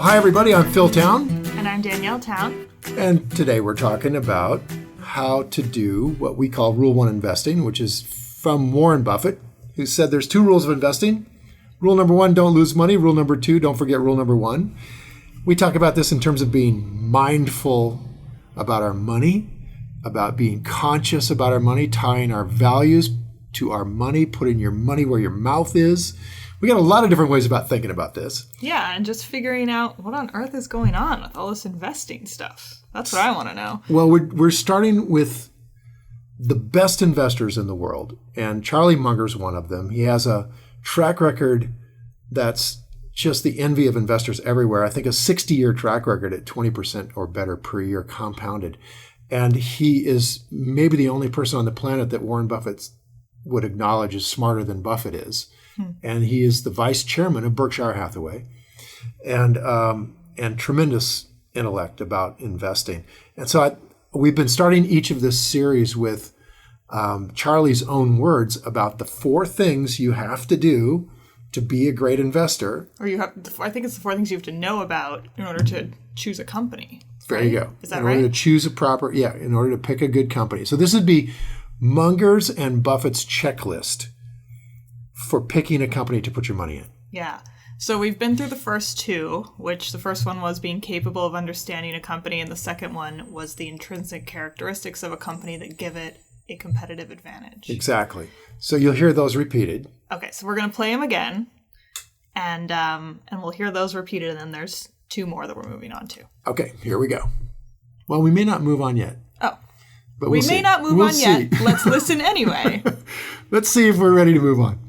Hi, everybody. I'm Phil Town. And I'm Danielle Town. And today we're talking about how to do what we call Rule 1 investing, which is from Warren Buffett, who said there's 2 rules of investing. Rule number 1, don't lose money. Rule number 2, don't forget rule number 1. We talk about this in terms of being mindful about our money, about being conscious about our money, tying our values to our money, putting your money where your mouth is. We got a lot of different ways about thinking about this. Yeah, and just figuring out what on earth is going on with all this investing stuff. That's what I want to know. Well, we're starting with the best investors in the world, and Charlie Munger's one of them. He has a track record that's just the envy of investors everywhere. I think a 60-year track record at 20% or better per year compounded. And he is maybe the only person on the planet that Warren Buffett would acknowledge is smarter than Buffett is. And he is the vice chairman of Berkshire Hathaway, and tremendous intellect about investing. And so we've been starting each of this series with Charlie's own words about the 4 things you have to do to be a great investor. Or I think it's the 4 things you have to know about in order to choose a company. There you go. Is that in right? order to choose in order to pick a good company. So this would be Munger's and Buffett's checklist for picking a company to put your money in. Yeah. So we've been through the first 2, which the first one was being capable of understanding a company, and the second one was the intrinsic characteristics of a company that give it a competitive advantage. Exactly. So you'll hear those repeated. Okay, so we're going to play them again, and we'll hear those repeated, and then there's 2 more that we're moving on to. Okay, here we go. Well, we may not move on yet. Oh. But we may not move on yet. Let's listen anyway. Let's see if we're ready to move on.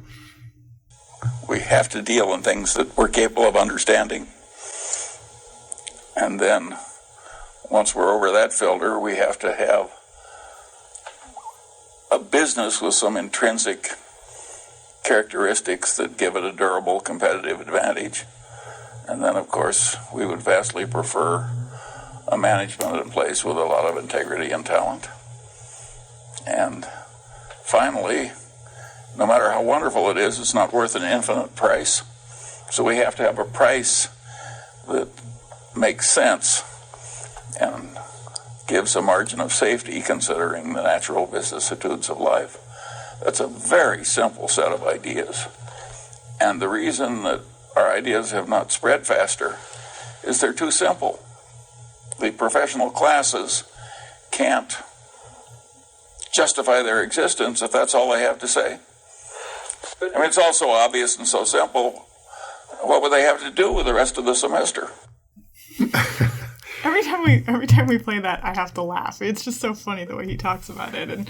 We have to deal in things that we're capable of understanding. And then, once we're over that filter, we have to have a business with some intrinsic characteristics that give it a durable competitive advantage. And then, of course, we would vastly prefer a management in place with a lot of integrity and talent. And finally, no matter how wonderful it is, it's not worth an infinite price. So we have to have a price that makes sense and gives a margin of safety considering the natural vicissitudes of life. That's a very simple set of ideas. And the reason that our ideas have not spread faster is they're too simple. The professional classes can't justify their existence if that's all they have to say. I mean, it's all so obvious and so simple. What would they have to do with the rest of the semester? Every time we play that, I have to laugh. It's just so funny the way he talks about it, and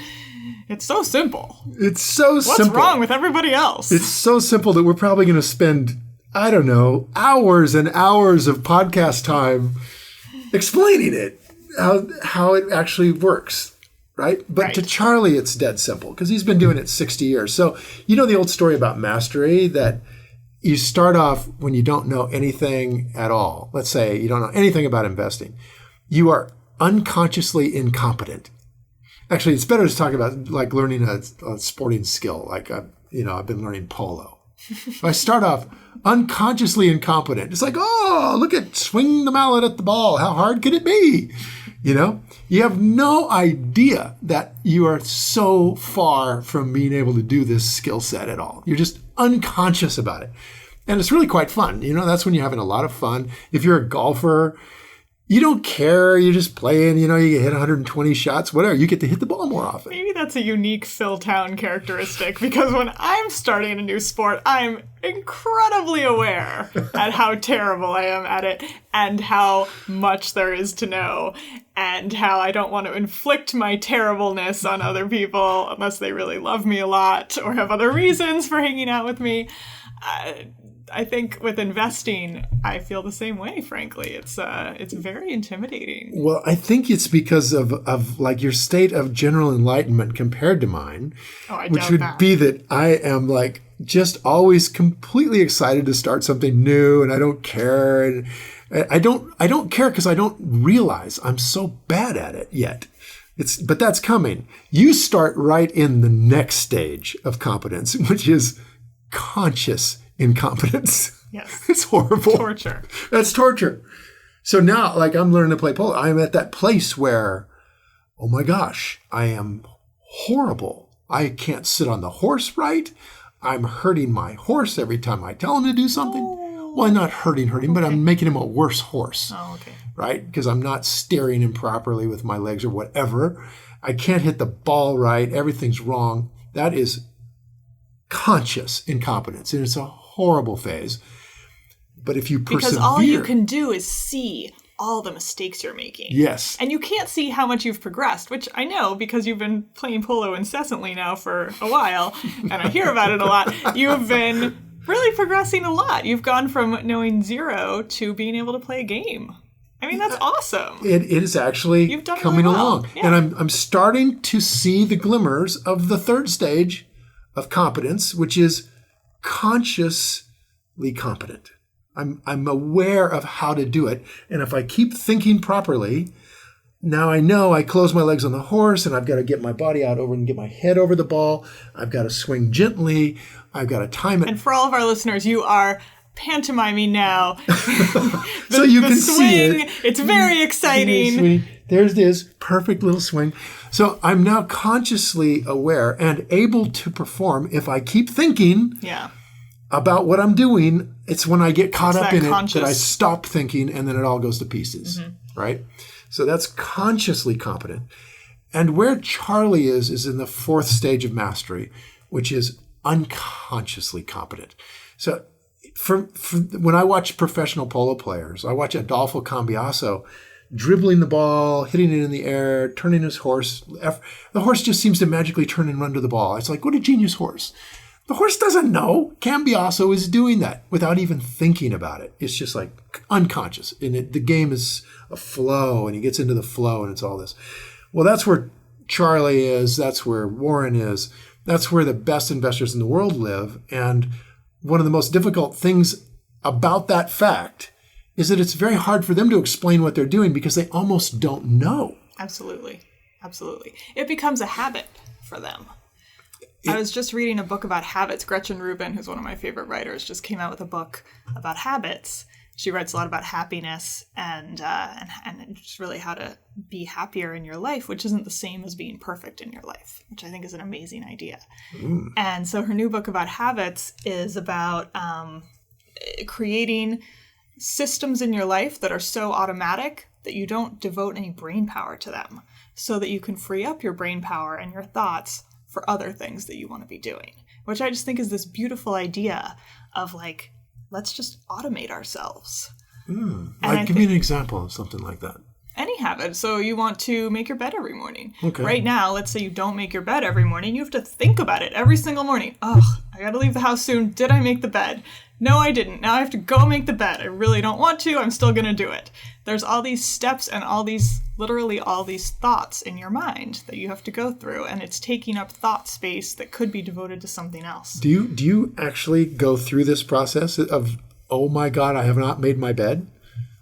it's so simple. It's so simple. What's wrong with everybody else? It's so simple that we're probably going to spend, I don't know, hours and hours of podcast time explaining it, how it actually works. Right? But right. To Charlie, it's dead simple because he's been doing it 60 years. So you know the old story about mastery that you start off when you don't know anything at all. Let's say you don't know anything about investing. You are unconsciously incompetent. Actually, it's better to talk about like learning a sporting skill. Like, I've been learning polo. So I start off unconsciously incompetent. It's like, oh, look at swing the mallet at the ball. How hard could it be? You have no idea that you are so far from being able to do this skill set at all. You're just unconscious about it. And it's really quite fun. That's when you're having a lot of fun. If you're a golfer, you don't care. You're just playing, you hit 120 shots, whatever. You get to hit the ball more often. Maybe that's a unique Phil Town characteristic because when I'm starting a new sport, I'm incredibly aware at how terrible I am at it and how much there is to know and how I don't want to inflict my terribleness on other people unless they really love me a lot or have other reasons for hanging out with me. I think with investing, I feel the same way, frankly. It's very intimidating. Well, I think it's because of like your state of general enlightenment compared to mine, which would be that I am like just always completely excited to start something new, and I don't care. And I don't care because I don't realize I'm so bad at it yet. But that's coming. You start right in the next stage of competence, which is conscious incompetence. Yes. It's horrible. Torture. That's torture. So now, like, I'm learning to play polo. I'm at that place where, oh my gosh, I am horrible. I can't sit on the horse right. I'm hurting my horse every time I tell him to do something. Oh. Well, I'm not hurting him, but I'm making him a worse horse. Oh, okay. Right? Because I'm not steering him properly with my legs or whatever. I can't hit the ball right. Everything's wrong. That is conscious incompetence, and it's a horrible phase. But if you persevere... Because all you can do is see all the mistakes you're making. Yes. And you can't see how much you've progressed, which I know because you've been playing polo incessantly now for a while, and I hear about it a lot. You've been really progressing a lot. You've gone from knowing zero to being able to play a game. I mean, that's awesome. It is actually You've done coming really well. along. Yeah. And I'm starting to see the glimmers of the third stage of competence, which is consciously competent. I'm aware of how to do it. And if I keep thinking properly, now I know I close my legs on the horse and I've got to get my body out over and get my head over the ball. I've got to swing gently. I've got to time it. And for all of our listeners, you are pantomiming now. So you can swing, see it. It's very exciting. There's this perfect little swing. So I'm now consciously aware and able to perform if I keep thinking about what I'm doing. It's when I get caught up in it that I stop thinking and then it all goes to pieces, right? So that's consciously competent. And where Charlie is in the fourth stage of mastery, which is unconsciously competent. So when I watch professional polo players, I watch Adolfo Cambiaso dribbling the ball, hitting it in the air, turning his horse. The horse just seems to magically turn and run to the ball. It's like, what a genius horse. The horse doesn't know. Cambiaso is doing that without even thinking about it. It's just like unconscious. And the game is a flow, and he gets into the flow, and it's all this. Well, that's where Charlie is. That's where Warren is. That's where the best investors in the world live. And one of the most difficult things about that fact is that it's very hard for them to explain what they're doing because they almost don't know. Absolutely. Absolutely. It becomes a habit for them. I was just reading a book about habits. Gretchen Rubin, who's one of my favorite writers, just came out with a book about habits. She writes a lot about happiness and just really how to be happier in your life, which isn't the same as being perfect in your life, which I think is an amazing idea. And so her new book about habits is about creating systems in your life that are so automatic that you don't devote any brain power to them, so that you can free up your brain power and your thoughts for other things that you want to be doing, which I just think is this beautiful idea of like, let's just automate ourselves. Like, give me an example of something like that. Any habit. So you want to make your bed every morning. Okay. Right now, let's say you don't make your bed every morning. You have to think about it every single morning. Oh, I got to leave the house soon. Did I make the bed? No, I didn't. Now I have to go make the bed. I really don't want to. I'm still going to do it. There's all these steps and literally all these thoughts in your mind that you have to go through. And it's taking up thought space that could be devoted to something else. Do you actually go through this process of, oh my God, I have not made my bed?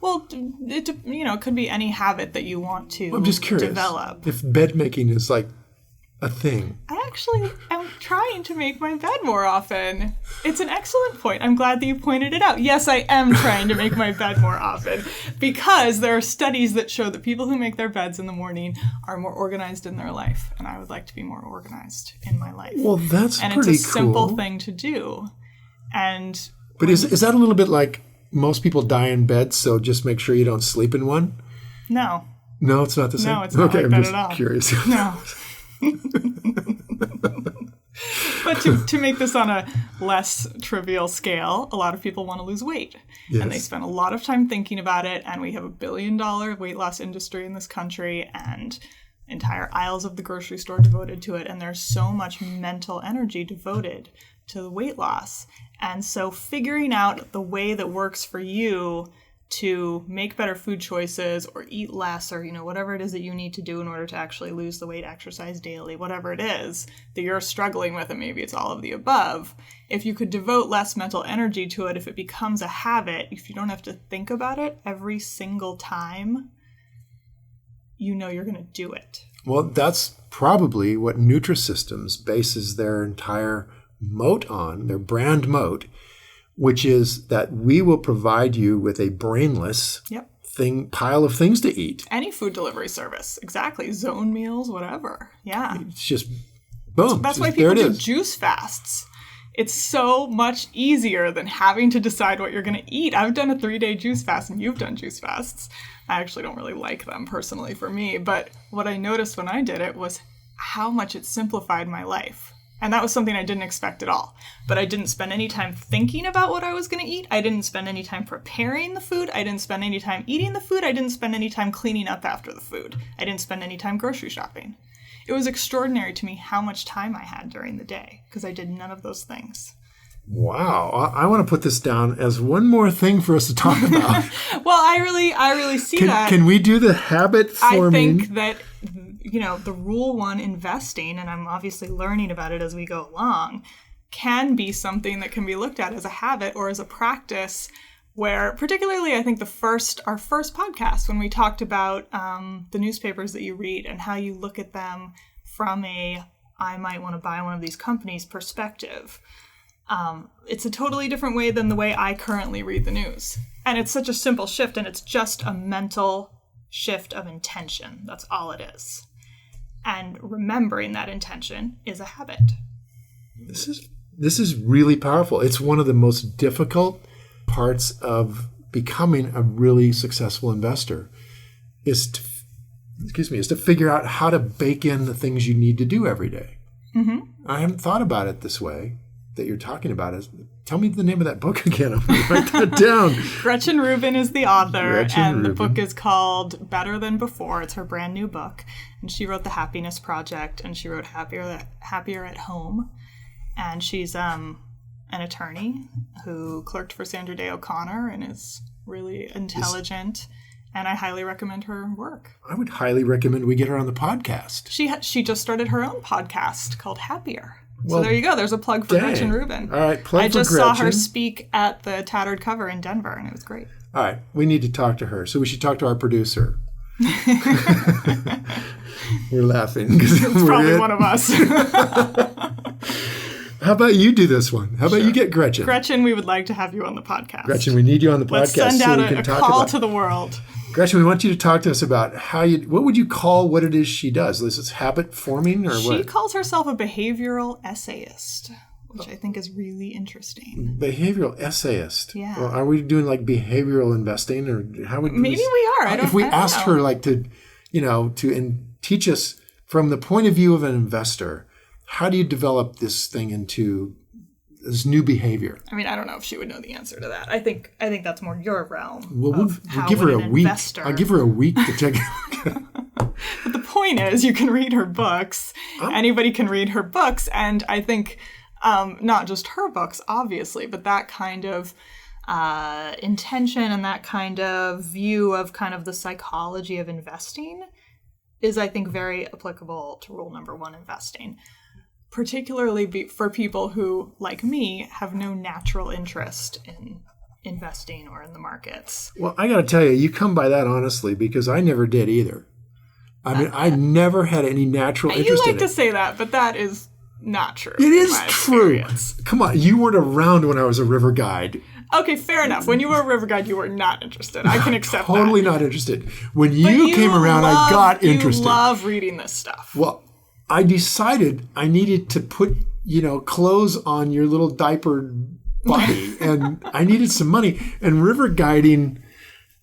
Well, it could be any habit that you want to I'm just curious develop. if bed making is like a thing. I actually am trying to make my bed more often. It's an excellent point. I'm glad that you pointed it out. Yes, I am trying to make my bed more often because there are studies that show that people who make their beds in the morning are more organized in their life. And I would like to be more organized in my life. Well, that's and pretty cool. And it's a simple thing to do. But is that a little bit like most people die in bed, so just make sure you don't sleep in one? No. No, it's not the same? No, it's not like that at all. I'm just curious. No. But to make this on a less trivial scale, a lot of people want to lose weight. Yes. And they spend a lot of time thinking about it. And we have $1 billion weight loss industry in this country and entire aisles of the grocery store devoted to it. And there's so much mental energy devoted to the weight loss. And so figuring out the way that works for you to make better food choices or eat less or, whatever it is that you need to do in order to actually lose the weight, exercise daily, whatever it is that you're struggling with, and maybe it's all of the above, if you could devote less mental energy to it, if it becomes a habit, if you don't have to think about it every single time, you're going to do it. Well, that's probably what Nutrisystems bases their entire Moat on, their brand Moat, which is that we will provide you with a brainless pile of things to eat. Any food delivery service. Exactly. Zone meals, whatever. Yeah. It's just boom. That's why people do juice fasts. It's so much easier than having to decide what you're going to eat. I've done a 3-day juice fast, and you've done juice fasts. I actually don't really like them personally for me, but what I noticed when I did it was how much it simplified my life. And that was something I didn't expect at all. But I didn't spend any time thinking about what I was going to eat. I didn't spend any time preparing the food. I didn't spend any time eating the food. I didn't spend any time cleaning up after the food. I didn't spend any time grocery shopping. It was extraordinary to me how much time I had during the day because I did none of those things. Wow. I want to put this down as one more thing for us to talk about. Well, I really see that. Can we do the habit forming? I think that, the Rule 1 investing, and I'm obviously learning about it as we go along, can be something that can be looked at as a habit or as a practice where, particularly, I think our first podcast, when we talked about the newspapers that you read and how you look at them from I might want to buy one of these companies perspective. It's a totally different way than the way I currently read the news. And it's such a simple shift, and it's just a mental shift of intention. That's all it is. And remembering that intention is a habit. This is really powerful. It's one of the most difficult parts of becoming a really successful investor is to figure out how to bake in the things you need to do every day. Mm-hmm. I haven't thought about it this way that you're talking about. Tell me the name of that book again. I'm going to write that down. Gretchen Rubin is the author, the book is called Better Than Before. It's her brand new book. And she wrote The Happiness Project, and she wrote Happier at Home. And she's an attorney who clerked for Sandra Day O'Connor and is really intelligent. And I highly recommend her work. I would highly recommend we get her on the podcast. She just started her own podcast called Happier. So there you go. There's a plug for Gretchen Rubin. All right, plug for Gretchen. I just saw her speak at the Tattered Cover in Denver, and it was great. All right, we need to talk to her. So we should talk to our producer. We're laughing. It's probably one of us. How about you do this one? How about you get Gretchen? Gretchen, we would like to have you on the podcast. Gretchen, we need you on the podcast. Let's send out a call to the world. Gretchen, we want you to talk to us about what would you call what it is she does? Is this habit forming or what? She calls herself a behavioral essayist, which I think is really interesting. Behavioral essayist? Yeah. Well, are we doing like behavioral investing or how would Maybe we are. If we asked her like to teach us from the point of view of an investor, how do you develop this thing into this new behavior? I mean, I don't know if she would know the answer to that. I think that's more your realm. Well, we'll give her a week. I'll give her a week to take a look at it. But the point is, you can read her books. Anybody can read her books. And I think not just her books, obviously, but that kind of intention and that kind of view of kind of the psychology of investing is, I think, very applicable to rule number 1, investing. Particularly for people who, like me, have no natural interest in investing or in the markets. Well, I got to tell you, you come by that honestly, because I never did either. I mean, I never had any natural interest in it. You like to say that, but that is not true. It is true. Come on, you weren't around when I was a river guide. Okay, fair enough. When you were a river guide, you were not interested. I can accept that. Totally not interested. When you came around, I got interested. You love reading this stuff. Well, I decided I needed to put, clothes on your little diapered body, and I needed some money. And river guiding,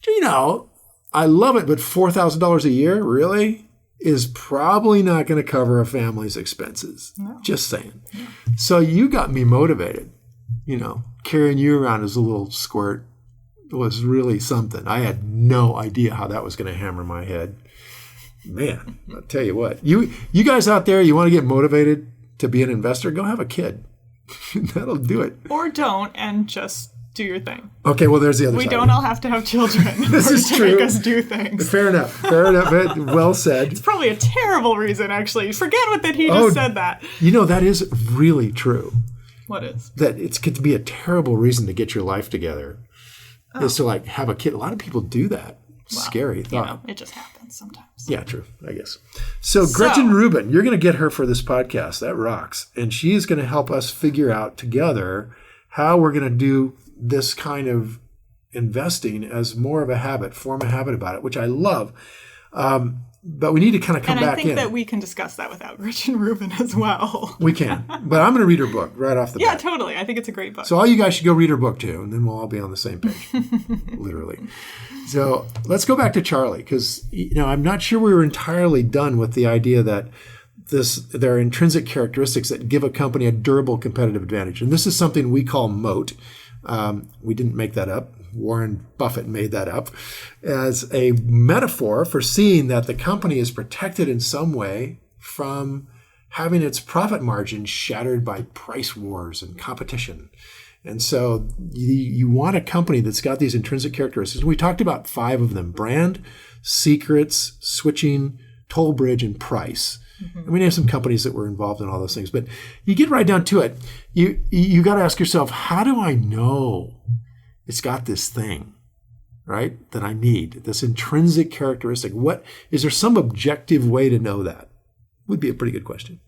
I love it, but $4,000 a year, really, is probably not going to cover a family's expenses. No. Just saying. No. So you got me motivated. Carrying you around as a little squirt was really something. I had no idea how that was going to hammer my head. Man, I'll tell you what. You guys out there, you want to get motivated to be an investor? Go have a kid. That'll do it. Or don't, and just do your thing. Okay, well, there's the other side. We don't all have to have children this is true. Make us do things. Fair enough. Well said. It's probably a terrible reason, actually. Forget that he just said that. That is really true. What is? That it could be a terrible reason to get your life together. Is to have a kid. A lot of people do that. Scary thought. It just happens sometimes. Yeah, true, I guess. So Gretchen Rubin, you're going to get her for this podcast. That rocks. And she is going to help us figure out together how we're going to do this kind of investing as more of a habit, form a habit about it, which I love. But we need to kind of come back in. And I think that we can discuss that without Gretchen Rubin as well. We can. But I'm going to read her book right off the bat. Yeah, totally. I think it's a great book. So all you guys should go read her book too, and then we'll all be on the same page, literally. So let's go back to Charlie, because I'm not sure we were entirely done with the idea that there are intrinsic characteristics that give a company a durable competitive advantage. And this is something we call Moat. We didn't make that up. Warren Buffett made that up as a metaphor for seeing that the company is protected in some way from having its profit margin shattered by price wars and competition. And so you want a company that's got these intrinsic characteristics. We talked about 5 of them: brand, secrets, switching, toll bridge, and price. Mm-hmm. And we named some companies that were involved in all those things. But you get right down to it. You got to ask yourself, how do I know it's got this thing, right, that I need, this intrinsic characteristic? What is there some objective way to know that? Would be a pretty good question.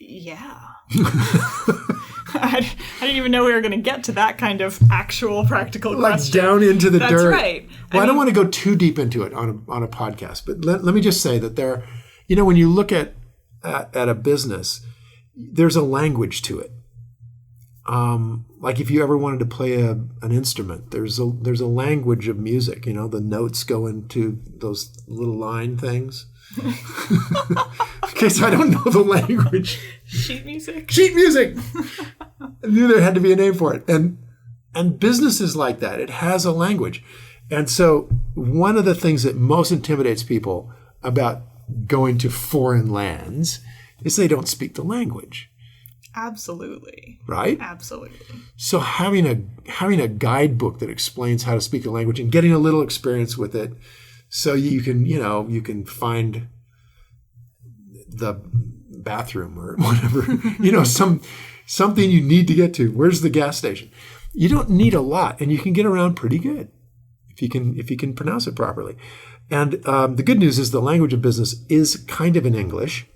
Yeah. I didn't even know we were going to get to that kind of actual practical question. Like down into the dirt. That's right. Well, I don't want to go too deep into it on a podcast, but let me just say that when you look at a business, there's a language to it. Like if you ever wanted to play an instrument, there's a language of music. The notes go into those little line things. Okay, so I don't know the language. Sheet music. Sheet music. I knew there had to be a name for it. And business is like that. It has a language. And so one of the things that most intimidates people about going to foreign lands is they don't speak the language. Absolutely. Right? Absolutely. So having a guidebook that explains how to speak the language and getting a little experience with it, so you can find the bathroom or whatever, something you need to get to. Where's the gas station? You don't need a lot, and you can get around pretty good if you can pronounce it properly. And the good news is the language of business is kind of in English,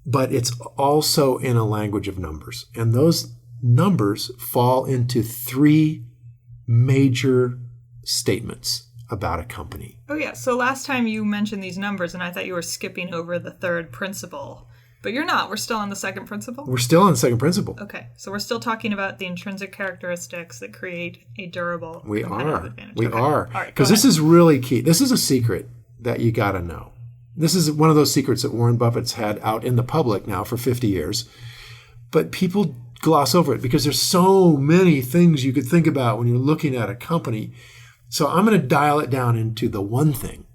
but it's also in a language of numbers. And those numbers fall into 3 major statements about a company. Oh, yeah. So last time you mentioned these numbers, and I thought you were skipping over the 3rd principle. But you're not. We're still on the 2nd principle? We're still on the 2nd principle. Okay. So we're still talking about the intrinsic characteristics that create a durable competitive advantage. We are. All right. Because this is really key. This is a secret that you got to know. This is one of those secrets that Warren Buffett's had out in the public now for 50 years. But people gloss over it because there's so many things you could think about when you're looking at a company. So I'm going to dial it down into the one thing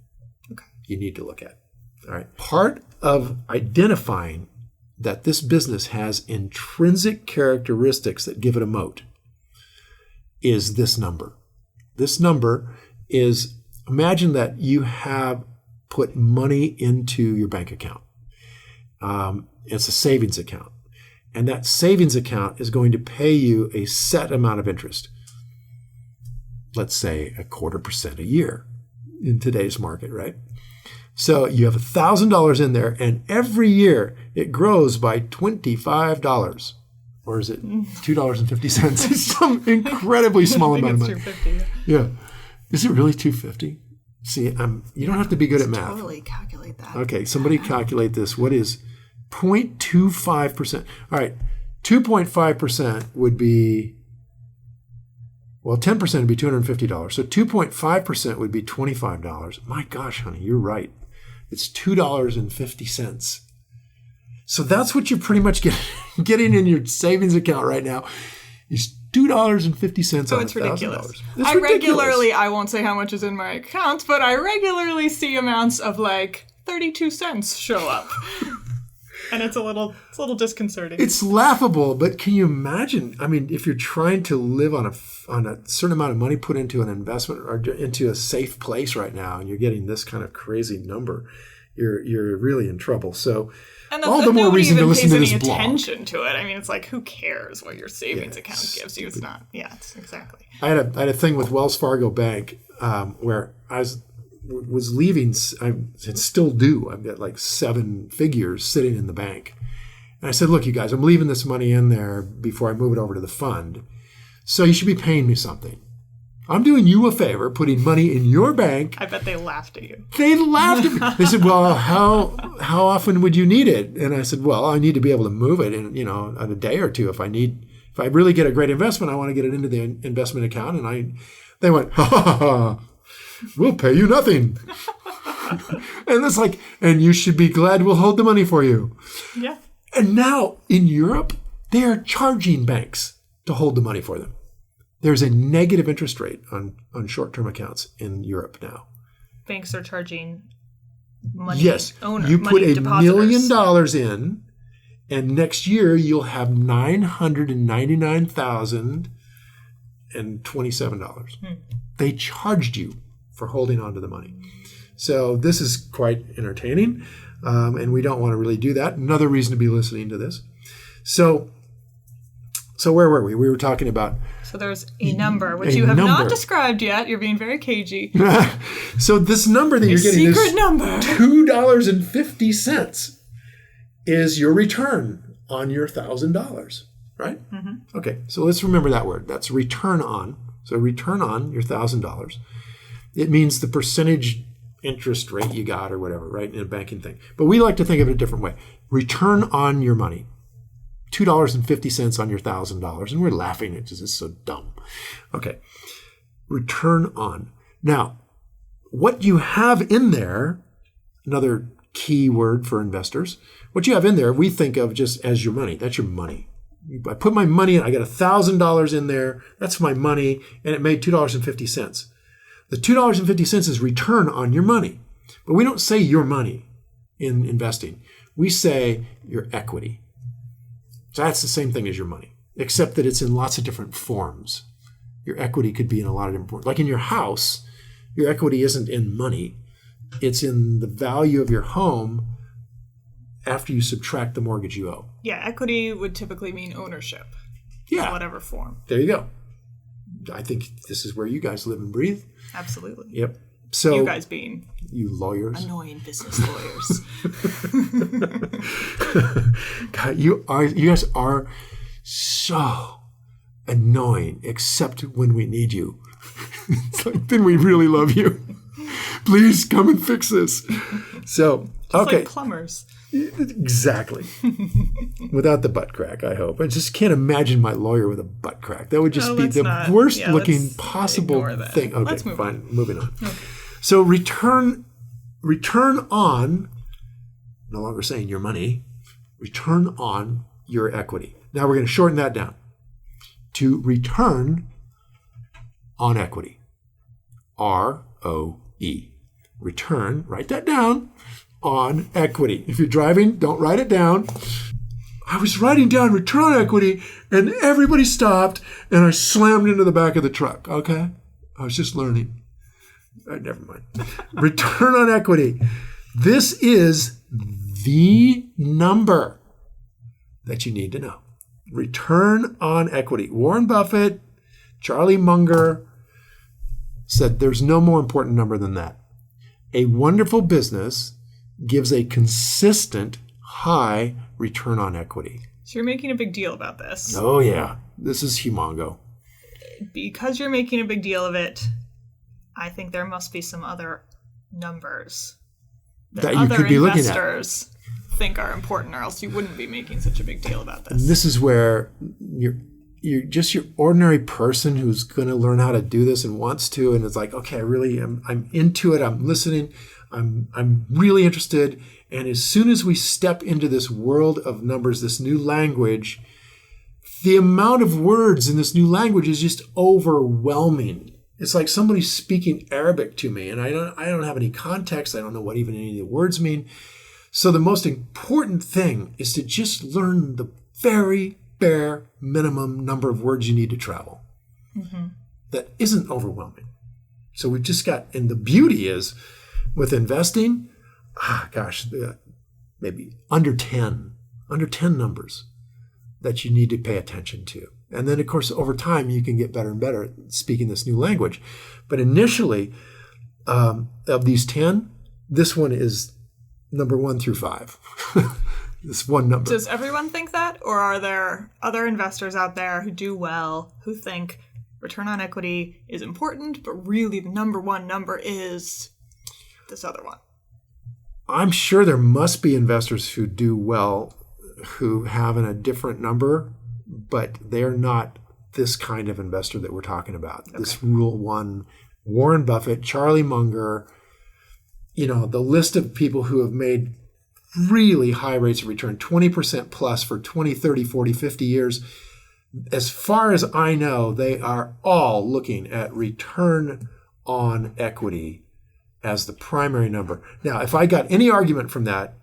you need to look at. All right. Part of identifying that this business has intrinsic characteristics that give it a moat is this number. This number is, imagine that you have put money into your bank account. It's a savings account. And that savings account is going to pay you a set amount of interest. Let's say 0.25% a year in today's market, right? So you have $1,000 in there, and every year it grows by $25. Or is it $2.50? It's some incredibly small amount of money. $2.50. Yeah. Is it really $2.50? See, you don't have to be good at math. Totally calculate that. Okay, somebody calculate this. What is 0.25%? All right, 2.5% would be, 10% would be $250. So 2.5% would be $25. My gosh, honey, you're right. It's $2.50. So that's what you're pretty much getting in your savings account right now is $2.50 so on it's ridiculous. $1,000. Regularly, I won't say how much is in my account, but I regularly see amounts of like 32 cents show up. And it's a little disconcerting. It's laughable, but can you imagine? I mean, if you're trying to live on a certain amount of money put into an investment or into a safe place right now, and you're getting this kind of crazy number, you're really in trouble. So all the more reason to listen to this blog. Attention to it. I mean, it's like, who cares what your savings account gives you? It's not. Yeah, it's exactly. I had a thing with Wells Fargo Bank where I was leaving. I still do. I've got like 7 figures sitting in the bank. And I said, look, you guys, I'm leaving this money in there before I move it over to the fund. So you should be paying me something. I'm doing you a favor, putting money in your bank. I bet they laughed at you. They laughed at me. They said, well, how often would you need it? And I said, well, I need to be able to move it in, in a day or two. If I really get a great investment, I want to get it into the investment account. And they went, ha, ha, ha, we'll pay you nothing. And it's like, and you should be glad we'll hold the money for you. Yeah. And now in Europe, they are charging banks to hold the money for them. There's a negative interest rate on short-term accounts in Europe now. Banks are charging money. Yes. You put $1 million in, and next year you'll have $999,027. They charged you for holding on to the money. So this is quite entertaining, and we don't want to really do that. Another reason to be listening to this. So where were we? We were talking about... So there's a number, which you have not described yet. You're being very cagey. So this number that you're getting is secret number. $2.50 is your return on your $1,000, right? Mm-hmm. Okay, so let's remember that word. That's return on. So return on your $1,000. It means the percentage interest rate you got or whatever, right, in a banking thing. But we like to think of it a different way. Return on your money. $2.50 on your $1,000. And we're laughing at this is so dumb. Okay. Return on. Now, what you have in there, another key word for investors, what you have in there, we think of just as your money. That's your money. I put my money in, I got $1,000 in there. That's my money. And it made $2.50. The $2.50 is return on your money. But we don't say your money in investing. We say your equity. So that's the same thing as your money, except that it's in lots of different forms. Your equity could be in a lot of different forms. Like in your house, your equity isn't in money. It's in the value of your home after you subtract the mortgage you owe. Yeah, equity would typically mean ownership. Yeah. In whatever form. There you go. I think this is where you guys live and breathe. Absolutely. Yep. So you guys being you lawyers, annoying business lawyers. God, you guys are so annoying, except when we need you. It's like, then we really love you. Please come and fix this. So just like plumbers. Exactly. Without the butt crack, I hope. I just can't imagine my lawyer with a butt crack. That would just be the worst looking possible thing. Okay, let's move fine. On. Moving on. Okay. So return on, no longer saying your money, return on your equity. Now we're going to shorten that down to return on equity. ROE. Return, write that down, on equity. If you're driving, don't write it down. I was writing down return on equity and everybody stopped and I slammed into the back of the truck. Okay? I was just learning. Never mind. Return on equity. This is the number that you need to know. Return on equity. Warren Buffett, Charlie Munger said there's no more important number than that. A wonderful business gives a consistent high return on equity. So you're making a big deal about this. Oh, yeah. This is humongo. Because you're making a big deal of it, I think there must be some other numbers that you could be looking at. Investors think are important, or else you wouldn't be making such a big deal about this. And this is where you're just your ordinary person who's going to learn how to do this and wants to, and it's like, okay, I really am. I'm into it. I'm listening. I'm really interested. And as soon as we step into this world of numbers, this new language, the amount of words in this new language is just overwhelming. It's like somebody speaking Arabic to me, and I don't have any context. I don't know what even any of the words mean. So the most important thing is to just learn the very bare minimum number of words you need to travel. Mm-hmm. That isn't overwhelming. So we've just got, and the beauty is with investing, maybe under 10 numbers that you need to pay attention to. And then, of course, over time, you can get better and better at speaking this new language. But initially, of these 10, this one is number 1 through 5. This one number. Does everyone think that? Or are there other investors out there who do well, who think return on equity is important, but really the number one number is this other one? I'm sure there must be investors who do well who have a different number, but they're not this kind of investor that we're talking about. Okay. This Rule 1, Warren Buffett, Charlie Munger, the list of people who have made really high rates of return, 20% plus for 20, 30, 40, 50 years. As far as I know, they are all looking at return on equity as the primary number. Now, if I got any argument from that,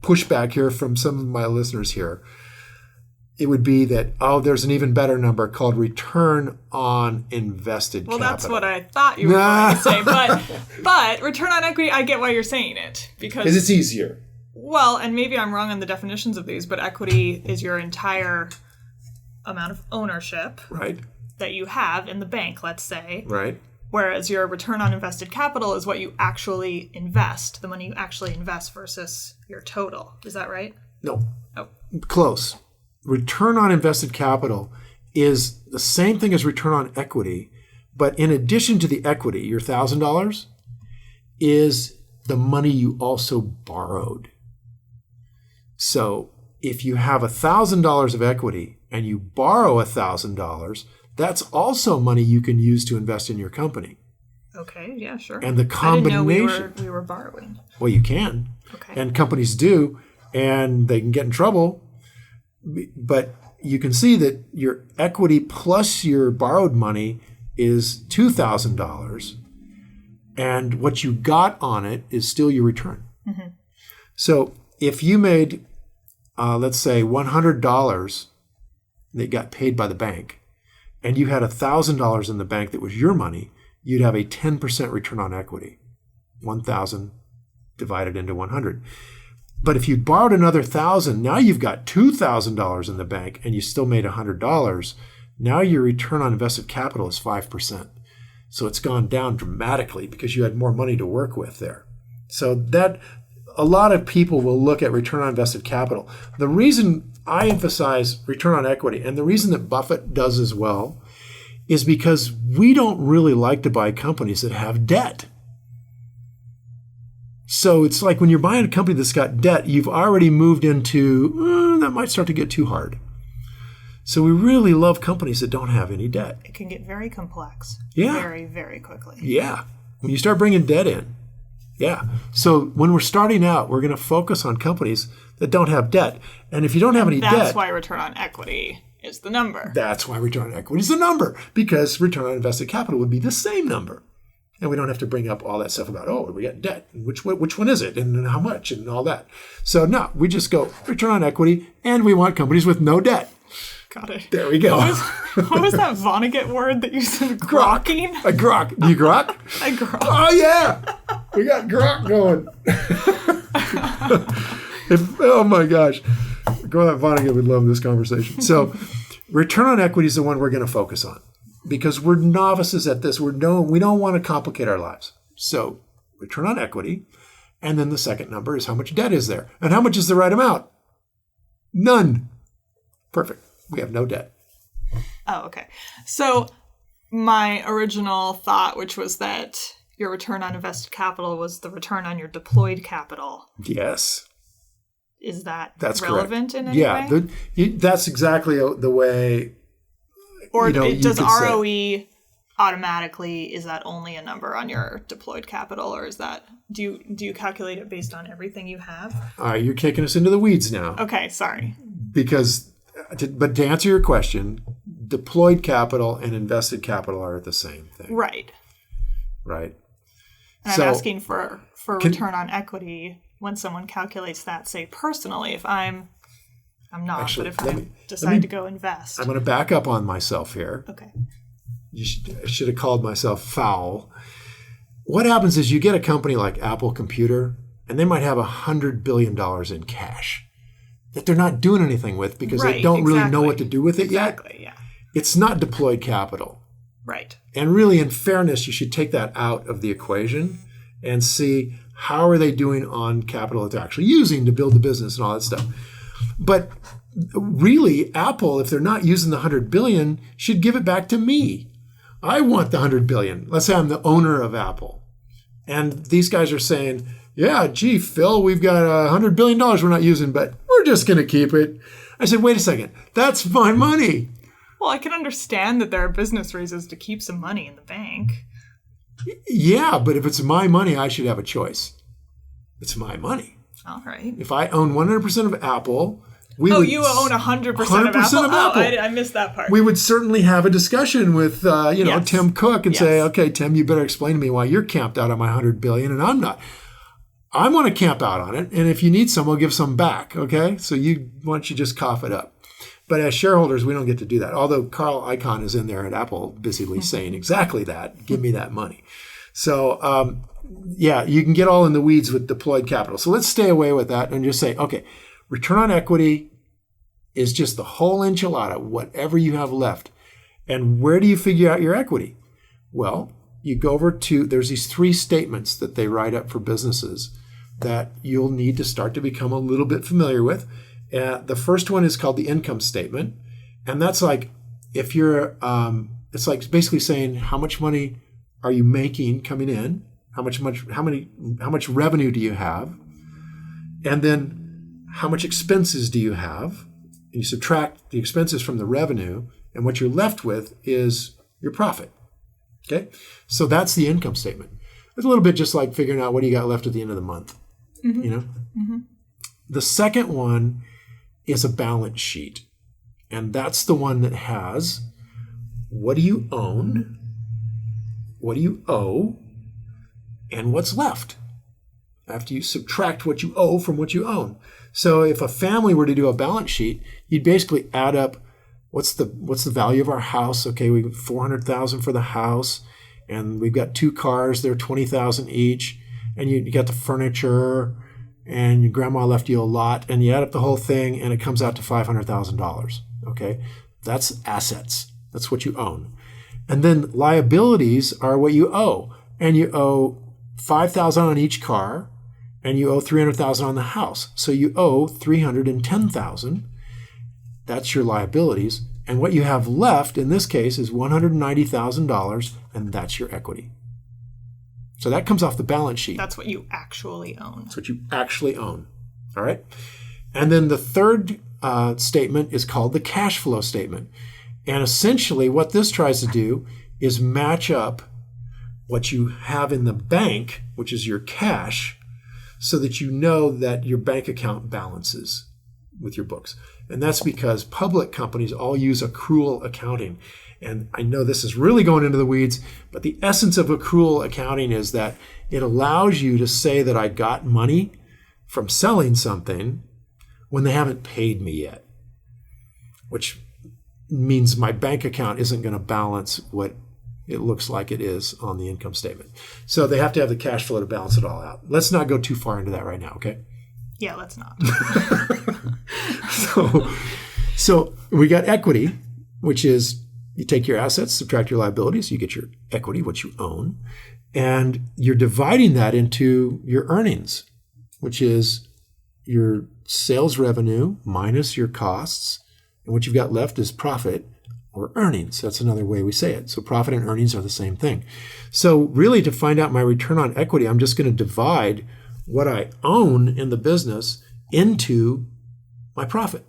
pushback here from some of my listeners here, it would be that, there's an even better number called return on invested capital. Well, that's what I thought you were going to say. But return on equity, I get why you're saying it. Because it's easier. Well, and maybe I'm wrong on the definitions of these, but equity is your entire amount of ownership that you have in the bank, let's say. Right. Whereas your return on invested capital is what you actually invest, the money you actually invest versus your total. Is that right? No. Oh. Close. Return on invested capital is the same thing as return on equity, but in addition to the equity, your $1,000 is the money you also borrowed. So if you have $1,000 of equity and you borrow $1,000, that's also money you can use to invest in your company. Okay, yeah, sure. And the combination. I didn't know we were borrowing. Well, you can. Okay. And companies do, and they can get in trouble. But you can see that your equity plus your borrowed money is $2,000. And what you got on it is still your return. Mm-hmm. So if you made, let's say, $100 that got paid by the bank, and you had $1,000 in the bank that was your money, you'd have a 10% return on equity. 1,000 divided into 100. But if you borrowed another $1,000, now you've got $2,000 in the bank and you still made $100. Now your return on invested capital is 5%. So it's gone down dramatically because you had more money to work with there. So that a lot of people will look at return on invested capital. The reason I emphasize return on equity, and the reason that Buffett does as well, is because we don't really like to buy companies that have debt. So it's like when you're buying a company that's got debt, you've already moved into, that might start to get too hard. So we really love companies that don't have any debt. It can get very complex. Yeah. Very, very quickly. Yeah. When you start bringing debt in. Yeah. So when we're starting out, we're going to focus on companies that don't have debt. And if you don't have any debt. That's why return on equity is the number. That's why return on equity is the number. Because return on invested capital would be the same number. And we don't have to bring up all that stuff about, we got debt, and which one is it, and how much, and all that. So no, we just go return on equity, and we want companies with no debt. Got it. There we go. What was that Vonnegut word that you said? Grokking? A grok. Do you grok? I grok. Oh, yeah. We got grok going. Oh, my gosh. That Vonnegut would love this conversation. So return on equity is the one we're going to focus on because we're novices at this. We don't want to complicate our lives. So return on equity. And then the second number is how much debt is there. And how much is the right amount? None. Perfect. We have no debt. Oh, okay. So my original thought, which was that your return on invested capital was the return on your deployed capital. Yes. Is that's relevant correct. in any way? Yeah, that's exactly the way. Or does ROE automatically, is that only a number on your deployed capital, or is that, do you calculate it based on everything you have? All right, you're kicking us into the weeds now. Okay, sorry. But to answer your question, deployed capital and invested capital are the same thing. Right. Right. And I'm asking for return on equity when someone calculates that, say personally, if I'm not, actually, but if I decide to go invest. I'm going to back up on myself here. Okay. I should have called myself foul. What happens is you get a company like Apple Computer, and they might have $100 billion in cash that they're not doing anything with because they don't really know what to do with it yet. Exactly, yeah. It's not deployed capital. Right. And really, in fairness, you should take that out of the equation and see How are they doing on capital that they're actually using to build the business and all that stuff? But really, Apple, if they're not using the 100 billion, should give it back to me. I want the 100 billion. Let's say I'm the owner of Apple. And these guys are saying, yeah, gee, Phil, we've got $100 billion we're not using, but we're just going to keep it. I said, wait a second, that's my money. Well, I can understand that there are business reasons to keep some money in the bank. Yeah, but if it's my money, I should have a choice. It's my money. All right. If I own 100% of Apple, you own 100% of Apple? Oh, I missed that part. We would certainly have a discussion with, Yes. Tim Cook and Yes. say, okay, Tim, you better explain to me why you're camped out on my 100 billion and I'm not. I want to camp out on it, and if you need some, we'll give some back, okay? So why don't you just cough it up? But as shareholders, we don't get to do that. Although Carl Icahn is in there at Apple busily saying exactly that, give me that money. So, you can get all in the weeds with deployed capital. So let's stay away with that and just say, okay, return on equity is just the whole enchilada, whatever you have left. And where do you figure out your equity? Well, you go over to, there's these 3 statements that they write up for businesses that you'll need to start to become a little bit familiar with. The first one is called the income statement. And that's like, if you're, it's like basically saying how much money are you making coming in? How much revenue do you have? And then how much expenses do you have? And you subtract the expenses from the revenue, and what you're left with is your profit. Okay? So that's the income statement. It's a little bit just like figuring out what do you got left at the end of the month. Mm-hmm. The second one is a balance sheet. And that's the one that has what do you own, what do you owe, and what's left after you subtract what you owe from what you own. So if a family were to do a balance sheet, you'd basically add up what's the value of our house. Okay, we have $400,000 for the house, and we've got 2 cars, they're $20,000 each, and you got the furniture, and your grandma left you a lot, and you add up the whole thing, and it comes out to $500,000. Okay, that's assets. That's what you own. And then liabilities are what you owe, and you owe $5,000 on each car, and you owe $300,000 on the house. So you owe $310,000. That's your liabilities. And what you have left in this case is $190,000, and that's your equity. So that comes off the balance sheet. That's what you actually own. That's what you actually own. All right. And then the third statement is called the cash flow statement. And essentially what this tries to do is match up what you have in the bank, which is your cash, so that you know that your bank account balances with your books. And that's because public companies all use accrual accounting. And I know this is really going into the weeds, but the essence of accrual accounting is that it allows you to say that I got money from selling something when they haven't paid me yet, which means my bank account isn't going to balance what it looks like it is on the income statement. So they have to have the cash flow to balance it all out. Let's not go too far into that right now, okay? Yeah, let's not. So we got equity, which is you take your assets, subtract your liabilities, you get your equity, what you own, and you're dividing that into your earnings, which is your sales revenue minus your costs, and what you've got left is profit or earnings. That's another way we say it. So profit and earnings are the same thing. So really, to find out my return on equity, I'm just going to divide what I own in the business into my profit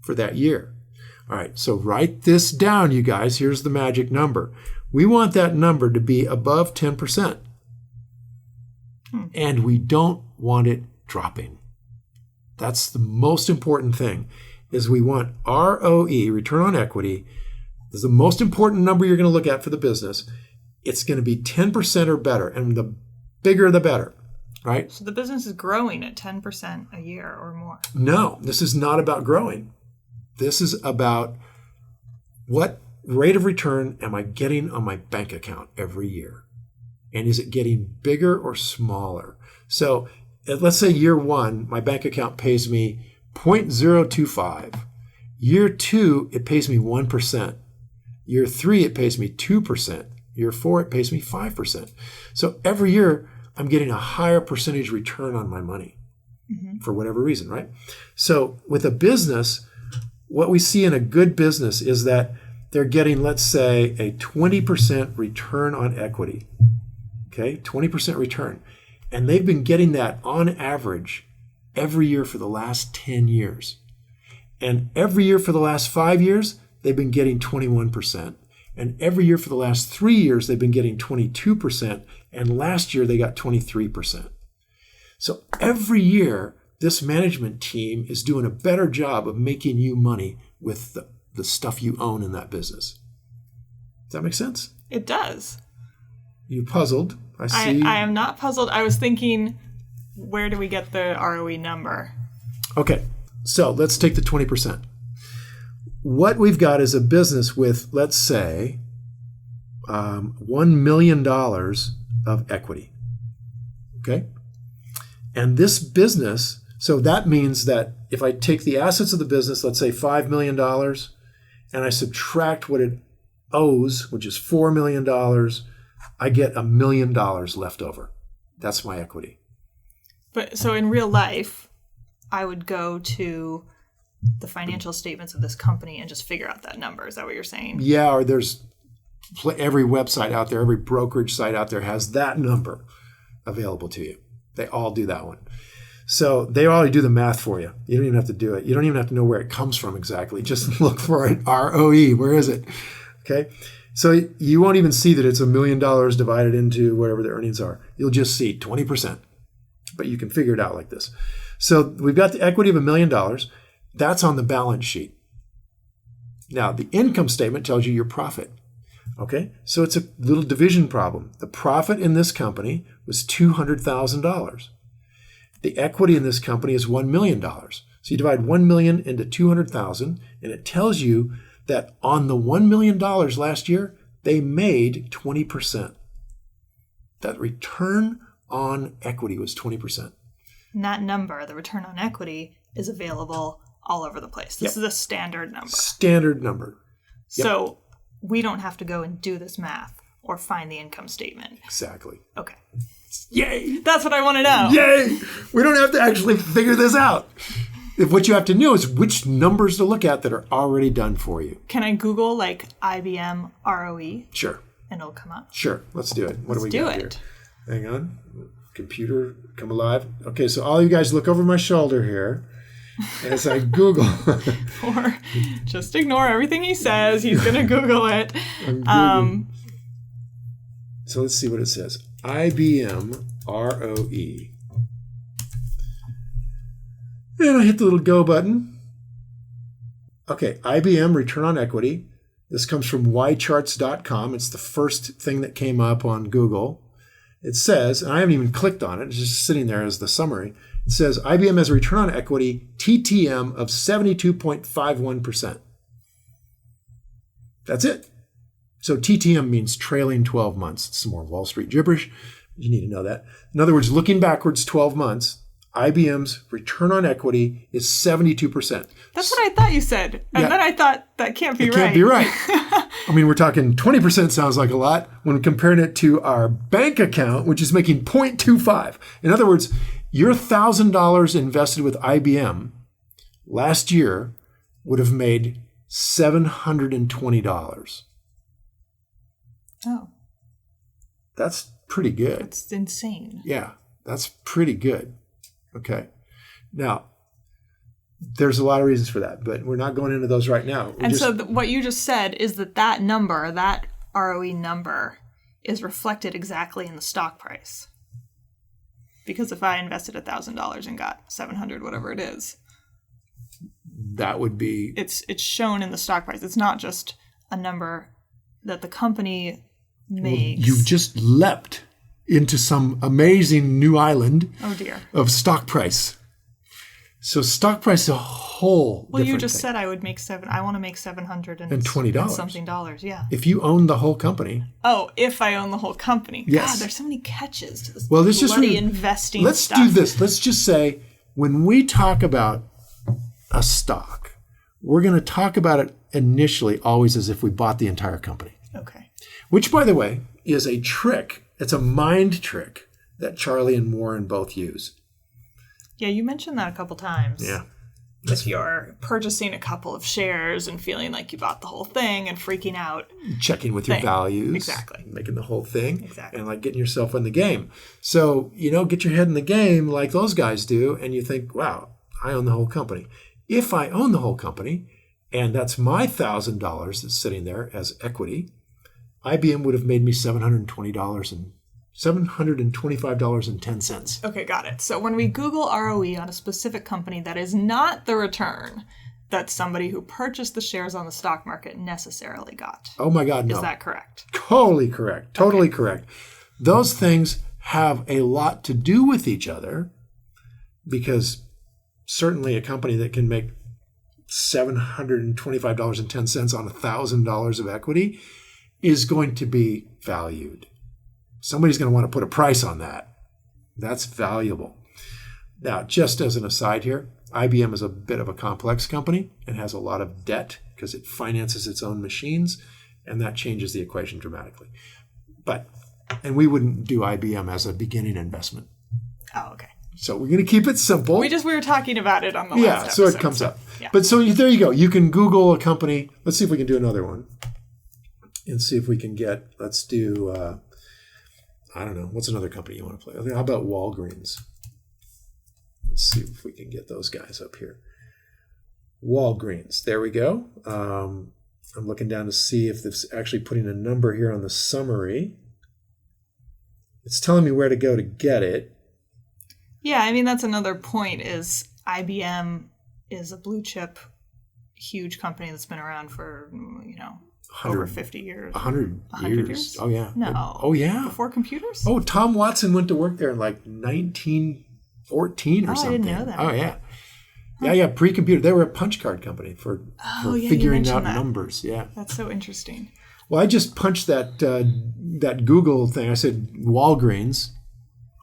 for that year. All right, so write this down, you guys. Here's the magic number. We want that number to be above 10%. And we don't want it dropping. That's the most important thing, is we want ROE, return on equity. This is the most important number you're going to look at for the business. It's going to be 10% or better, and the bigger the better, right? So the business is growing at 10% a year or more. No, this is not about growing. This is about what rate of return am I getting on my bank account every year? And is it getting bigger or smaller? So let's say year 1, my bank account pays me 0.025. Year 2, it pays me 1%. Year 3, it pays me 2%. Year 4, it pays me 5%. So every year, I'm getting a higher percentage return on my money for whatever reason, right? So with a business, what we see in a good business is that they're getting, let's say, a 20% return on equity. Okay, 20% return. And they've been getting that on average every year for the last 10 years. And every year for the last 5 years, they've been getting 21%. And every year for the last 3 years, they've been getting 22%. And last year, they got 23%. So every year, this management team is doing a better job of making you money with the stuff you own in that business. Does that make sense? It does. You puzzled? I see. I am not puzzled. I was thinking, where do we get the ROE number? Okay, so let's take the 20%. What we've got is a business with, let's say, $1 million of equity. Okay? And this business, so that means that if I take the assets of the business, let's say $5 million, and I subtract what it owes, which is $4 million, I get $1 million left over. That's my equity. But so in real life, I would go to the financial statements of this company and just figure out that number. Is that what you're saying? Yeah, or there's every website out there, every brokerage site out there has that number available to you. They all do that one. So they already do the math for you. You don't even have to do it. You don't even have to know where it comes from exactly. Just look for an ROE. Where is it? Okay. So you won't even see that it's $1 million divided into whatever the earnings are. You'll just see 20%. But you can figure it out like this. So we've got the equity of $1 million. That's on the balance sheet. Now, the income statement tells you your profit. Okay? So it's a little division problem. The profit in this company was $200,000. The equity in this company is $1 million. So you divide $1 million into $200,000, and it tells you that on the $1 million last year, they made 20%. That return on equity was 20%. And that number, the return on equity, is available all over the place. This is a standard number. Standard number. Yep. So we don't have to go and do this math or find the income statement. Exactly. Okay. Yay! That's what I want to know. Yay! We don't have to actually figure this out. What you have to know is which numbers to look at that are already done for you. Can I Google like IBM ROE? Sure. And it'll come up? Sure. Let's do it. What do we do got it. here? Hang on. Computer, come alive. Okay, so all you guys look over my shoulder here as I Google. Or just ignore everything he says. He's going to Google it. So let's see what it says. IBM ROE. And I hit the little go button. Okay, IBM Return on Equity. This comes from ycharts.com. It's the first thing that came up on Google. It says, and I haven't even clicked on it, it's just sitting there as the summary. It says IBM has a return on equity, TTM, of 72.51%. That's it. So TTM means trailing 12 months. It's some more Wall Street gibberish. You need to know that. In other words, looking backwards 12 months, IBM's return on equity is 72%. That's what I thought you said. And then I thought, that can't be right. Can't be right. I mean, we're talking 20% sounds like a lot when comparing it to our bank account, which is making 0.25. In other words, your $1,000 invested with IBM last year would have made $720. Oh. That's pretty good. That's insane. Yeah, that's pretty good. Okay. Now, there's a lot of reasons for that, but we're not going into those right now. So what you just said is that number, that ROE number, is reflected exactly in the stock price. Because if I invested $1,000 and got 700, whatever it is, that would be... It's shown in the stock price. It's not just a number that the company makes. You've just leapt into some amazing new island of stock price. So stock price is a whole Well, you different just thing. said I would make I want to make $720 and something dollars, yeah. If you own the whole company. Oh, if I own the whole company. Yes. God, there's so many catches to this investing Let's stuff. do this. Let's just say when we talk about a stock, we're going to talk about it initially always as if we bought the entire company. Okay. Which, by the way, is a trick. It's a mind trick that Charlie and Warren both use. Yeah, you mentioned that a couple times. Yeah. If you're purchasing a couple of shares and feeling like you bought the whole thing and freaking out. Checking with your values. Exactly. Making the whole thing. Exactly. And like getting yourself in the game. So, get your head in the game like those guys do, and you think, wow, I own the whole company. If I own the whole company, and that's my $1,000 that's sitting there as equity, IBM would have made me $725.10. Okay, got it. So when we Google ROE on a specific company, that is not the return that somebody who purchased the shares on the stock market necessarily got. Oh my God, no. Is that correct? Totally correct. Totally correct. Those things have a lot to do with each other, because certainly a company that can make $725.10 on $1,000 of equity is going to be valued. Somebody's going to want to put a price on that. That's valuable. Now, just as an aside here, IBM is a bit of a complex company and has a lot of debt because it finances its own machines, and that changes the equation dramatically. And we wouldn't do IBM as a beginning investment. Oh, okay. So we're going to keep it simple. We were talking about it on the last episode. So it comes up. Yeah. But so there you go. You can Google a company. Let's see if we can do another one. And see if we can let's do, I don't know, what's another company you want to play? How about Walgreens? Let's see if we can get those guys up here. Walgreens, there we go. I'm looking down to see if it's actually putting a number here on the summary. It's telling me where to go to get it. Yeah, I mean, that's another point is IBM is a blue chip, huge company that's been around for, over 50 years. 100 years. Oh, yeah. No. Oh, yeah. Before computers? Oh, Tom Watson went to work there in like 1914 or something. I didn't know that. Oh, yeah. Yeah, pre-computer. They were a punch card company for figuring out numbers. Yeah. That's so interesting. Well, I just punched that Google thing. I said Walgreens,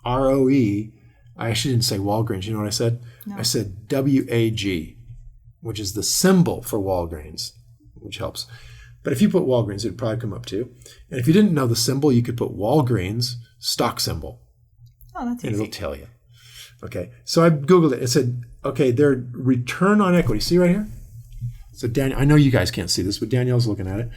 ROE. I actually didn't say Walgreens. You know what I said? No. I said WAG, which is the symbol for Walgreens, which helps. But if you put Walgreens, it would probably come up too. And if you didn't know the symbol, you could put Walgreens stock symbol. Oh, that's easy. And it'll tell you. Okay. So I Googled it. It said, okay, their return on equity. See right here? So Daniel, I know you guys can't see this, but Danielle's looking at it.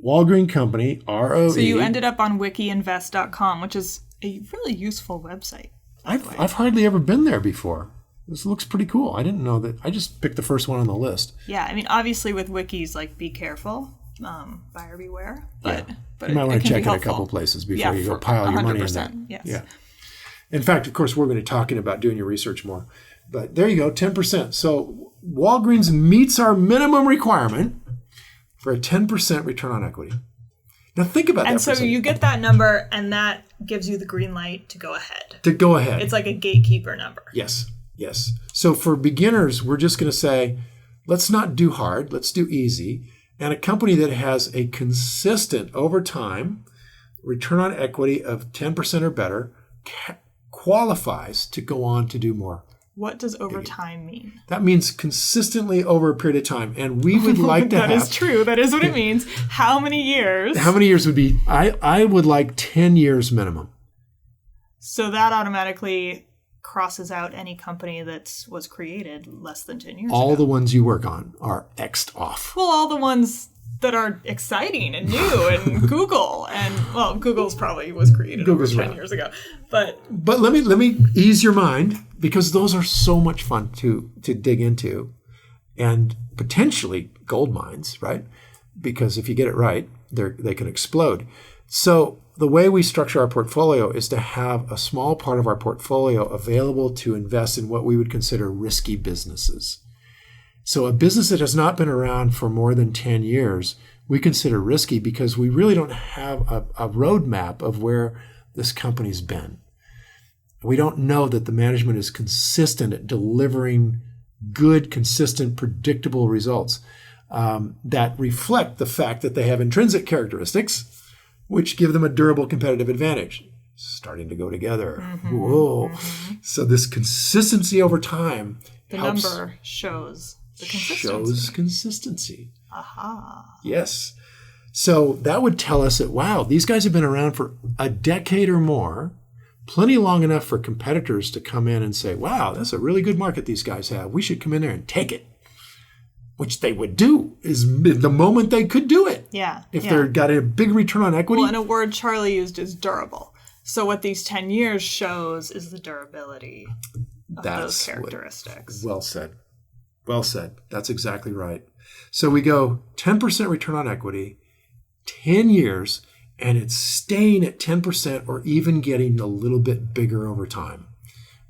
Walgreen Company, ROE. So you ended up on wikiinvest.com, which is a really useful website. I've hardly ever been there before. This looks pretty cool. I didn't know that. I just picked the first one on the list. Yeah, I mean, obviously with wikis, like, be careful, buyer beware. But you might want to check it a couple places before you go pile your money in there. Yes. Yeah. In fact, of course, we're going to be talking about doing your research more. But there you go, 10%. So Walgreens meets our minimum requirement for a 10% return on equity. Now think about that. And so you get that number, and that gives you the green light to go ahead. It's like a gatekeeper number. Yes. So for beginners, we're just going to say, let's not do hard, let's do easy. And a company that has a consistent, over time, return on equity of 10% or better qualifies to go on to do more. What does over time mean? That means consistently over a period of time. And we would like to have... That is true. That is what it means. How many years? How many years would be... I would like 10 years minimum. So that automatically crosses out any company that was created less than 10 years ago. All the ones you work on are X'd off. Well, all the ones that are exciting and new, and Google, and well, Google's probably was created over 10 years ago. But let me ease your mind, because those are so much fun to dig into, and potentially gold mines, right? Because if you get it right, they can explode. So the way we structure our portfolio is to have a small part of our portfolio available to invest in what we would consider risky businesses. So a business that has not been around for more than 10 years, we consider risky because we really don't have a roadmap of where this company's been. We don't know that the management is consistent at delivering good, consistent, predictable results that reflect the fact that they have intrinsic characteristics which give them a durable competitive advantage. Starting to go together. Mm-hmm, whoa. Mm-hmm. So this consistency over time helps. The number shows the consistency. Shows consistency. Aha. Yes. So that would tell us that, wow, these guys have been around for a decade or more. plenty long enough for competitors to come in and say, wow, that's a really good market these guys have. We should come in there and take it, which they would do is the moment they could do it. Yeah. If they've got a big return on equity. Well, and a word Charlie used is durable. So what these 10 years shows is the durability of those characteristics. Well said. Well said. That's exactly right. So we go 10% return on equity, 10 years, and it's staying at 10% or even getting a little bit bigger over time.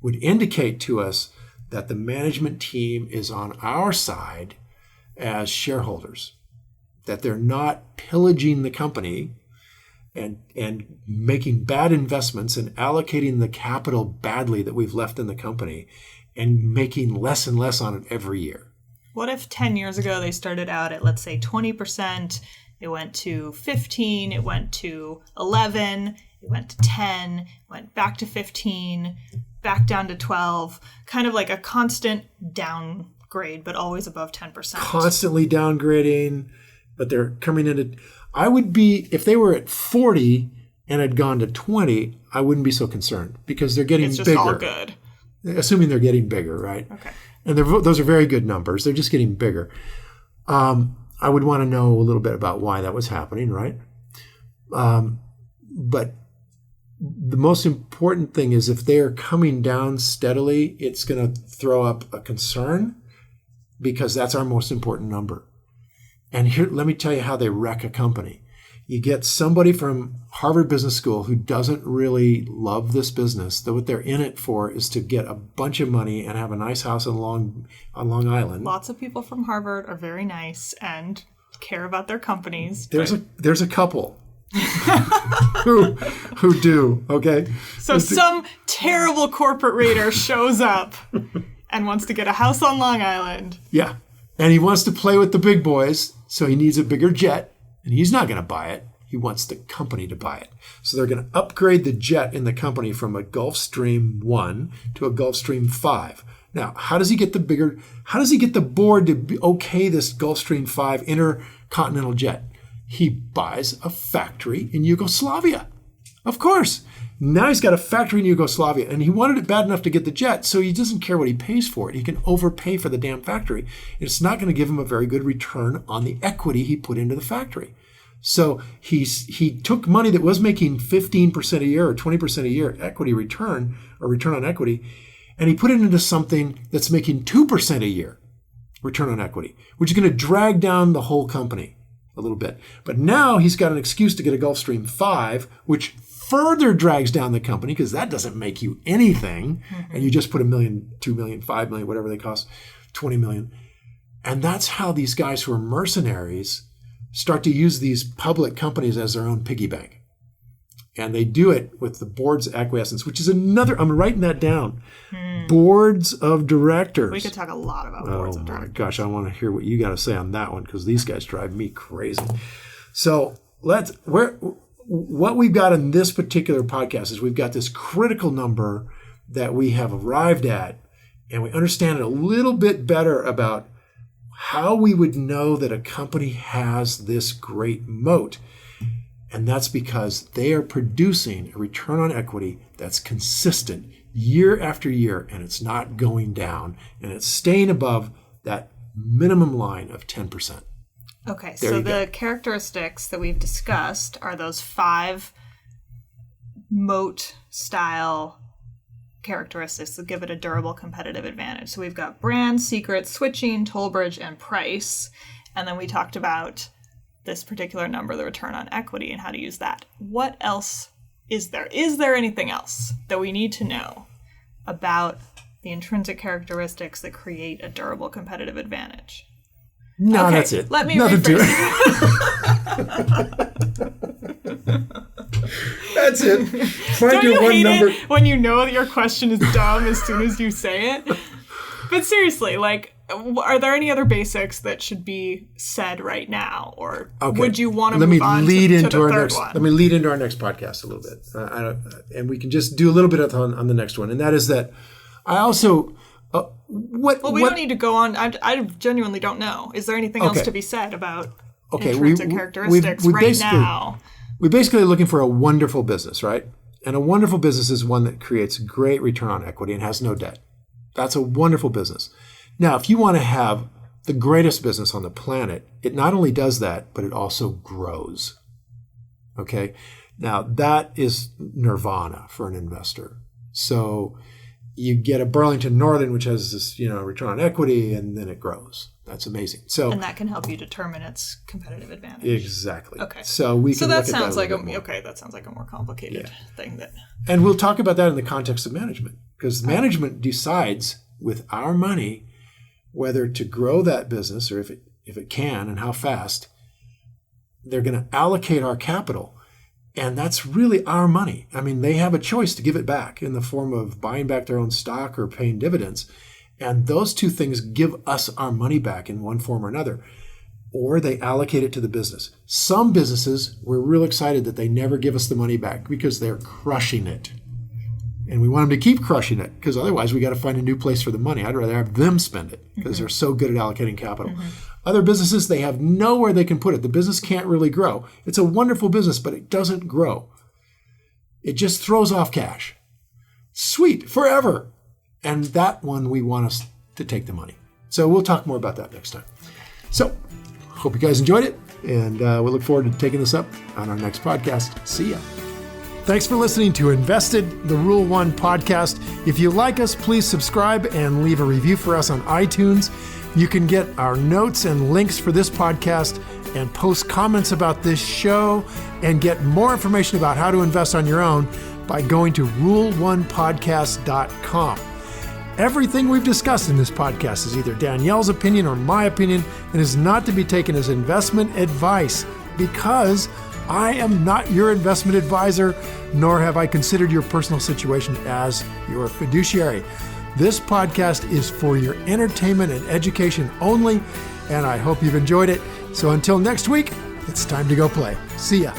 Would indicate to us that the management team is on our side as shareholders, that they're not pillaging the company and making bad investments and allocating the capital badly that we've left in the company and making less and less on it every year. What if 10 years ago they started out at, let's say, 20%, it went to 15, it went to 11, it went to 10, went back to 15, back down to 12, kind of like a constant downgrade, but always above 10%. Constantly downgrading, but they're coming into... I would be, if they were at 40 and had gone to 20, I wouldn't be so concerned because they're getting bigger. It's just all good. Assuming they're getting bigger, right? Okay. And those are very good numbers. They're just getting bigger. I would want to know a little bit about why that was happening, right? But the most important thing is if they're coming down steadily, it's going to throw up a concern because that's our most important number. And here, let me tell you how they wreck a company. You get somebody from Harvard Business School who doesn't really love this business, that what they're in it for is to get a bunch of money and have a nice house on Long Island. Lots of people from Harvard are very nice and care about their companies. There's a couple who do, okay? So some terrible corporate raider shows up and wants to get a house on Long Island. Yeah. And he wants to play with the big boys, so he needs a bigger jet. And he's not going to buy it. He wants the company to buy it. So they're going to upgrade the jet in the company from a Gulfstream 1 to a Gulfstream 5. Now, how does he get the board to okay this Gulfstream 5 intercontinental jet? He buys a factory in Yugoslavia. Of course. Now he's got a factory in Yugoslavia, and he wanted it bad enough to get the jet, so he doesn't care what he pays for it. He can overpay for the damn factory. It's not going to give him a very good return on the equity he put into the factory. So he took money that was making 15% a year or 20% a year equity return or return on equity, and he put it into something that's making 2% a year return on equity, which is going to drag down the whole company a little bit. But now he's got an excuse to get a Gulfstream 5, which further drags down the company because that doesn't make you anything. And you just put $1 million, $2 million, $5 million, whatever they cost, $20 million. And that's how these guys who are mercenaries start to use these public companies as their own piggy bank. And they do it with the board's acquiescence, which is another, I'm writing that down. Boards of directors. We could talk a lot about boards of directors. Oh my gosh, I want to hear what you got to say on that one because these guys drive me crazy. So what we've got in this particular podcast is we've got this critical number that we have arrived at, and we understand it a little bit better about how we would know that a company has this great moat. And that's because they are producing a return on equity that's consistent year after year, and it's not going down, and it's staying above that minimum line of 10%. Okay, so the characteristics that we've discussed are those 5 moat-style characteristics that give it a durable competitive advantage. So we've got brand, secret, switching, toll bridge, and price. And then we talked about this particular number, the return on equity, and how to use that. What else is there? Is there anything else that we need to know about the intrinsic characteristics that create a durable competitive advantage? No, okay, that's it. Let me Nothing rephrase. That's it. Find Don't your you one hate number. it when you know that your question is dumb as soon as you say it? But seriously, like, are there any other basics that should be said right now, or would you want to move on to the third one? Let me lead into our next podcast a little bit, and we can just do a little bit on the next one, and that is that I also. We don't need to go on. I genuinely don't know. Is there anything else to be said about intrinsic characteristics right now? We're basically looking for a wonderful business, right? And a wonderful business is one that creates great return on equity and has no debt. That's a wonderful business. Now, if you want to have the greatest business on the planet, it not only does that, but it also grows. Okay? Now, that is nirvana for an investor. So you get a Burlington Northern, which has this, return on equity, and then it grows. That's amazing. So, and that can help you determine its competitive advantage. Exactly. Okay. So we can look at that that sounds like a more complicated thing. And we'll talk about that in the context of management, because management decides with our money whether to grow that business, or if it can and how fast. They're going to allocate our capital. And that's really our money. I mean, they have a choice to give it back in the form of buying back their own stock or paying dividends. And those two things give us our money back in one form or another. Or they allocate it to the business. Some businesses, we're real excited that they never give us the money back because they're crushing it. And we want them to keep crushing it, because otherwise we got to find a new place for the money. I'd rather have them spend it because they're so good at allocating capital. Other businesses, they have nowhere they can put it. The business can't really grow. It's a wonderful business, but it doesn't grow. It just throws off cash. Sweet, forever. And that one, we want us to take the money. So we'll talk more about that next time. So hope you guys enjoyed it, and we'll look forward to taking this up on our next podcast. See ya. Thanks for listening to InvestED, the Rule 1 podcast. If you like us, please subscribe and leave a review for us on iTunes. You can get our notes and links for this podcast and post comments about this show and get more information about how to invest on your own by going to rule1podcast.com. Everything we've discussed in this podcast is either Danielle's opinion or my opinion and is not to be taken as investment advice, because I am not your investment advisor, nor have I considered your personal situation as your fiduciary. This podcast is for your entertainment and education only, and I hope you've enjoyed it. So until next week, it's time to go play. See ya.